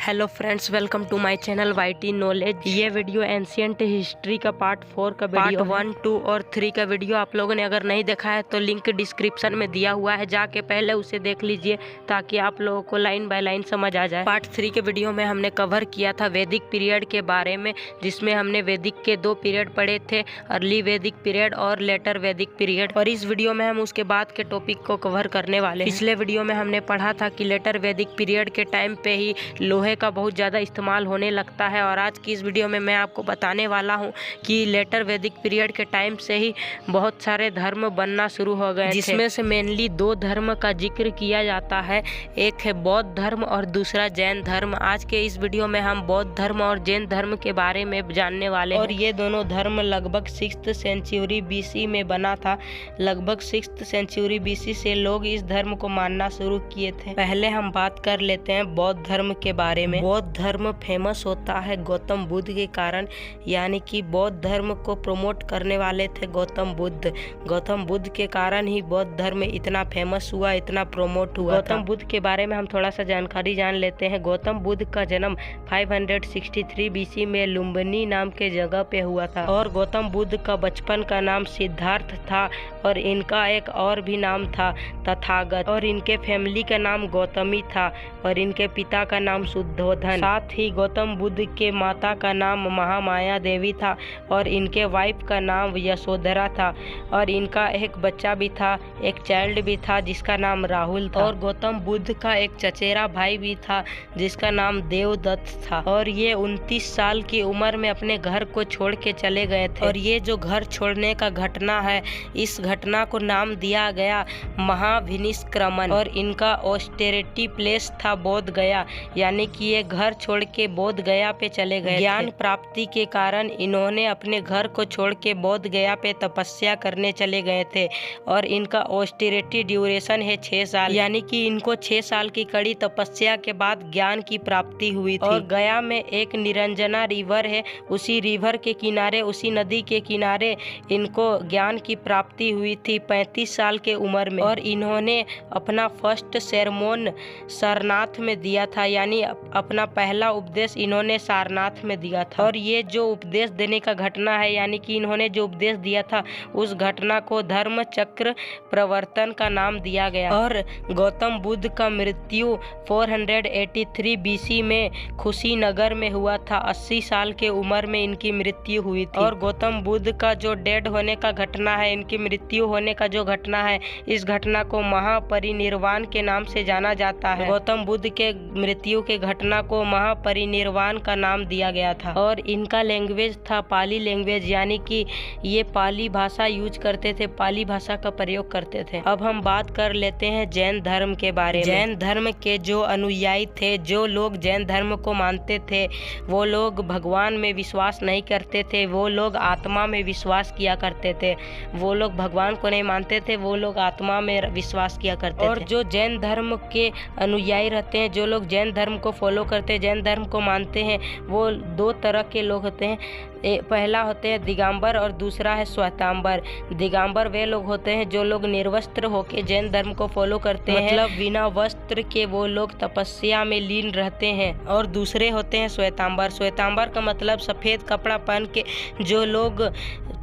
Hello friends, welcome to my channel YT knowledge. ये video ancient history का part 4 का video, part 1, 2 और 3 का वीडियो आप लोगों ने अगर नहीं देखा है तो लिंक डिस्क्रिप्शन में दिया हुआ है, जाके पहले उसे देख लीजिए ताकि आप लोगों को लाइन बाय लाइन समझ आ जाए। पार्ट 3 के वीडियो में हमने कवर किया था वैदिक पीरियड के बारे में, जिसमें हमने वैदिक के 2 पीरियड पढ़े थे, अर्ली वैदिक पीरियड और लेटर वैदिक पीरियड। और इस वीडियो में हम उसके बाद के टॉपिक को कवर करने वाले हैं। पिछले वीडियो में हमने पढ़ा था कि लेटर वैदिक पीरियड के टाइम पे ही लोहे का बहुत ज़्यादा इस्तेमाल होने लगता है, और आज की इस वीडियो में मैं आपको बताने वाला हूं कि लेटर वैदिक पीरियड के टाइम से ही बहुत सारे धर्म बनना शुरू हो गए, जिसमें से मेनली 2 धर्म का जिक्र किया जाता है। एक है बौद्ध धर्म और दूसरा जैन धर्म। आज के इस वीडियो में हम बौद्ध धर्म और जैन धर्म के बारे में जानने वाले हैं। और ये दोनों धर्म लगभग 6th सेंचुरी BC में बना था। लगभग 6th सेंचुरी BC से लोग इस धर्म को मानना शुरू किए थे। पहले हम बात कर लेते हैं बौद्ध धर्म के बारे में। बौद्ध धर्म फेमस होता है गौतम बुद्ध के कारण, यानी कि बौद्ध धर्म को प्रमोट करने वाले थे गौतम बुद्ध। गौतम बुद्ध के कारण ही बौद्ध धर्म इतना फेमस हुआ, इतना प्रमोट हुआ। गौतम बुद्ध के बारे में हम थोड़ा सा जानकारी जान लेते हैं। गौतम बुद्ध का जन्म 563 BC में लुम्बिनी नाम के जगह पे हुआ था, और गौतम बुद्ध का बचपन का नाम सिद्धार्थ था, और इनका एक और भी नाम था तथागत, और इनके फैमिली का नाम गौतमी था, और इनके पिता का नाम शुद्धोधन। साथ ही गौतम बुद्ध के माता का नाम महामाया देवी था, और इनके वाइफ का नाम यशोधरा था, और इनका एक बच्चा भी था, एक चाइल्ड भी था जिसका नाम राहुल था। और गौतम बुद्ध का एक चचेरा भाई भी था जिसका नाम देवदत्त था, और ये 29 साल की उम्र में अपने घर को छोड़ के चले गए थे। और ये जो घर छोड़ने का घटना है, इस घटना को नाम दिया गया महाविनिष्क्रमण, और इनका ऑस्टेरिटी प्लेस था बोध गया, यानी कि ये घर छोड़ के बोध गया पे चले गए। ज्ञान प्राप्ति के कारण इन्होंने अपने घर को छोड़ के बोध गया पे तपस्या करने चले गए थे, और इनका ऑस्टेरिटी ड्यूरेशन है 6 साल, यानी कि इनको 6 साल की कड़ी तपस्या के बाद ज्ञान की प्राप्ति हुई थी। और गया में एक निरंजना रिवर है, उसी रिवर के किनारे, उसी नदी के किनारे इनको ज्ञान की प्राप्ति हुई थी 35 साल के उम्र में। और इन्होंने अपना फर्स्ट सेरेमोन सारनाथ में दिया था, यानी अपना पहला उपदेश इन्होंने सारनाथ में दिया था। और ये जो उपदेश देने का घटना है, यानी कि इन्होंने जो उपदेश दिया था, उस घटना को धर्म चक्र प्रवर्तन का नाम दिया गया। और गौतम बुद्ध का मृत्यु 483 BC में कुशीनगर में हुआ था। 80 साल के उम्र में इनकी मृत्यु हुई थी। और गौतम बुद्ध का जो डेड होने का घटना है, इनकी मृत्यु होने का जो घटना है, इस घटना को महापरिनिर्वाण के नाम से जाना जाता है। गौतम बुद्ध के मृत्यु के घटना को महापरिनिर्वाण का नाम दिया गया था। और इनका लैंग्वेज था पाली लैंग्वेज, यानी कि ये पाली भाषा यूज करते थे, पाली भाषा का प्रयोग करते थे। अब हम बात कर लेते हैं जैन धर्म के बारे में। जैन धर्म के जो अनुयायी थे, जो लोग जैन धर्म को मानते थे, वो लोग भगवान में विश्वास नहीं करते थे, वो लोग आत्मा में विश्वास किया करते थे। वो लोग भगवान को नहीं मानते थे, वो लोग आत्मा में विश्वास किया करते थे। और जो जैन धर्म के अनुयायी रहते हैं, जो लोग जैन धर्म को फॉलो करते हैं, जैन धर्म को मानते हैं, वो 2 तरह के लोग होते हैं। पहला होते हैं दिगंबर और दूसरा है श्वेतांबर। दिगंबर वे लोग होते हैं जो लोग निर्वस्त्र होके जैन धर्म को फॉलो करते हैं, मतलब बिना वस्त्र के वो लोग तपस्या में लीन रहते हैं। और दूसरे होते हैं श्वेतांबर। श्वेतांबर का मतलब सफ़ेद कपड़ा पहन के जो लोग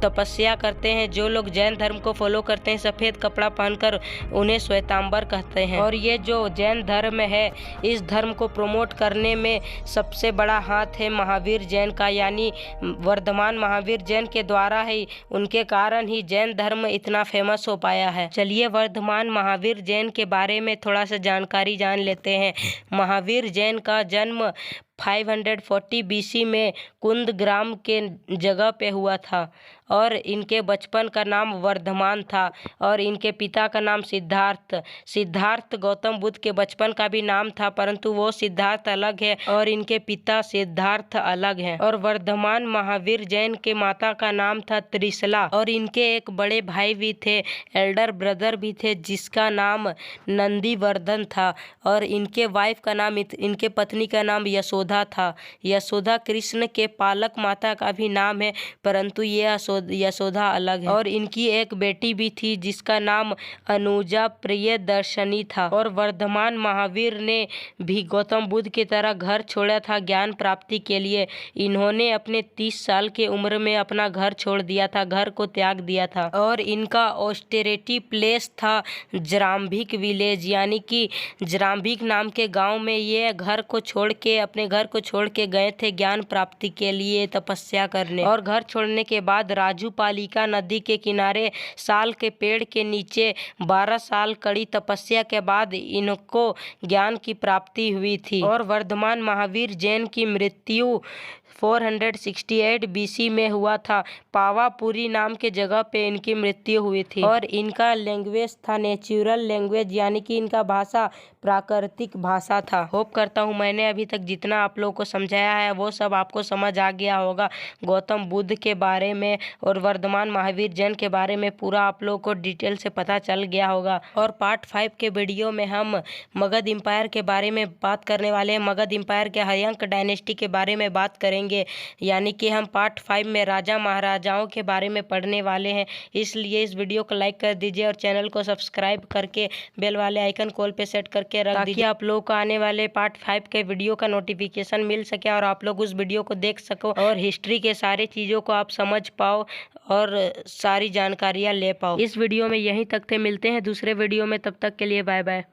तपस्या करते हैं, जो लोग जैन धर्म को फॉलो करते हैं सफ़ेद कपड़ा पहनकर, उन्हें श्वेतांबर कहते हैं। और ये जो जैन धर्म है, इस धर्म को प्रमोट करने में सबसे बड़ा हाथ है महावीर जैन का, यानी वर्धमान महावीर जैन के द्वारा ही, उनके कारण ही जैन धर्म इतना फेमस हो पाया है। चलिए वर्धमान महावीर जैन के बारे में थोड़ा सा जानकारी जान लेते हैं। महावीर जैन का जन्म 540 BC में कुंदग्राम के जगह पे हुआ था, और इनके बचपन का नाम वर्धमान था, और इनके पिता का नाम सिद्धार्थ। सिद्धार्थ गौतम बुद्ध के बचपन का भी नाम था, परंतु वो सिद्धार्थ अलग है और इनके पिता सिद्धार्थ अलग है। और वर्धमान महावीर जैन के माता का नाम था त्रिशला, और इनके एक बड़े भाई भी थे, एल्डर ब्रदर भी थे, जिसका नाम नंदीवर्धन था, और इनके वाइफ का नाम, इनके पत्नी का नाम यशोधरा यशोदा था। यशोदा कृष्ण के पालक माता का भी नाम है, परंतु ये यशोदा अलग है। और इनकी एक बेटी भी थी जिसका नाम अनुजा प्रियदर्शनी था। और वर्धमान महावीर ने भी गौतम बुद्ध की तरह घर छोड़ा था ज्ञान प्राप्ति के लिए। इन्होंने अपने 30 साल के उम्र में अपना घर छोड़ दिया था, घर को त्याग दिया था। और इनका ऑस्टेरिटी प्लेस था जराम्भिक विलेज, यानी कि जराम्भिक नाम के गांव में ये अपने घर को छोड़ के गए थे ज्ञान प्राप्ति के लिए तपस्या करने। और घर छोड़ने के बाद राजूपालिका नदी के किनारे साल के पेड़ के नीचे 12 साल कड़ी तपस्या के बाद इनको ज्ञान की प्राप्ति हुई थी। और वर्धमान महावीर जैन की मृत्यु 468 BC में हुआ था। पावापुरी नाम के जगह पे इनकी मृत्यु हुई थी। और इनका लैंग्वेज था नेचुरल लैंग्वेज, यानी कि इनका भाषा प्राकृतिक भाषा था। होप करता हूँ मैंने अभी तक जितना आप लोगों को समझाया है वो सब आपको समझ आ गया होगा। गौतम बुद्ध के बारे में और वर्धमान महावीर जैन के बारे में पूरा आप लोगों को डिटेल से पता चल गया होगा। और पार्ट 5 के वीडियो में हम मगध एम्पायर के बारे में बात करने वाले हैं। मगध एम्पायर के हर्यंक डायनेस्टी के बारे में बात करेंगे, यानी कि हम पार्ट 5 में राजा महाराजाओं के बारे में पढ़ने वाले हैं। इसलिए इस वीडियो को लाइक कर दीजिए और चैनल को सब्सक्राइब करके बेल वाले आइकन कॉल पे सेट करके रख दीजिए, ताकि आप लोगों को आने वाले पार्ट 5 के वीडियो का नोटिफिकेशन मिल सके और आप लोग उस वीडियो को देख सको और हिस्ट्री के सारी चीज़ों को आप समझ पाओ और सारी जानकारियाँ ले पाओ। इस वीडियो में यहीं तक थे, मिलते हैं दूसरे वीडियो में, तब तक के लिए बाय बाय।